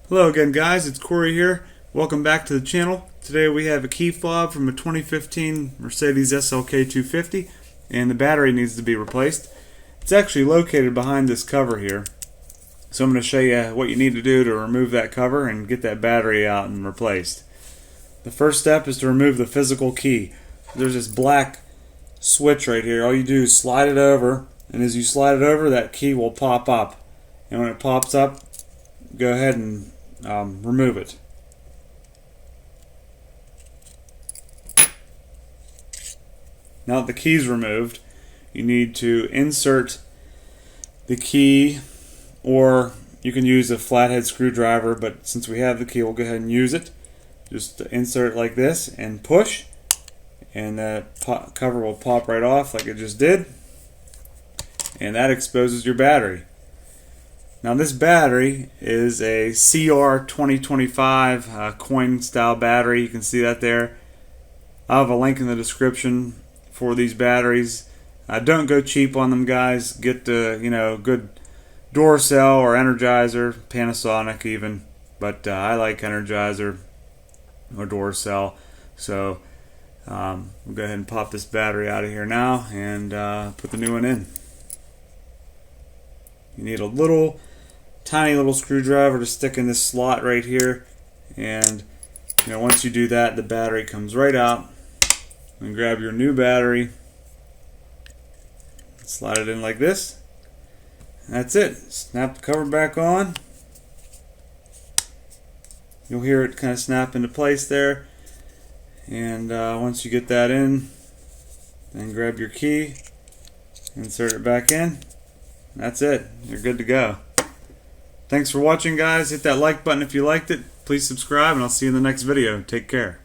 Hello again, guys, it's Corey here. Welcome back to the channel. Today we have a key fob from a 2015 Mercedes SLK 250 and the battery needs to be replaced. It's actually located behind this cover here. So I'm going to show you what you need to do to remove that cover and get that battery out and replaced. The first step is to remove the physical key. There's this black switch right here. All you do is slide it over, and as you slide it over, that key will pop up. And when it pops up, go ahead and remove it. Now that the key is removed, you need to insert the key, or you can use a flathead screwdriver, but since we have the key, we'll go ahead and use it. Just insert it like this and push, and that cover will pop right off like it just did, and that exposes your battery. Now this battery is a CR2025 coin style battery. You can see that there. I'll have a link in the description for these batteries. Don't go cheap on them, guys. Get good Duracell or Energizer, Panasonic even, but I like Energizer or Duracell. So we'll go ahead and pop this battery out of here now and put the new one in. You need a tiny little screwdriver to stick in this slot right here, and once you do that, the battery comes right out. And grab your new battery, slide it in like this. That's it. Snap the cover back on. You'll hear it kind of snap into place there, and once you get that in, then grab your key, insert it back in. That's it. You're good to go. Thanks for watching, guys. Hit that like button if you liked it. Please subscribe, and I'll see you in the next video. Take care.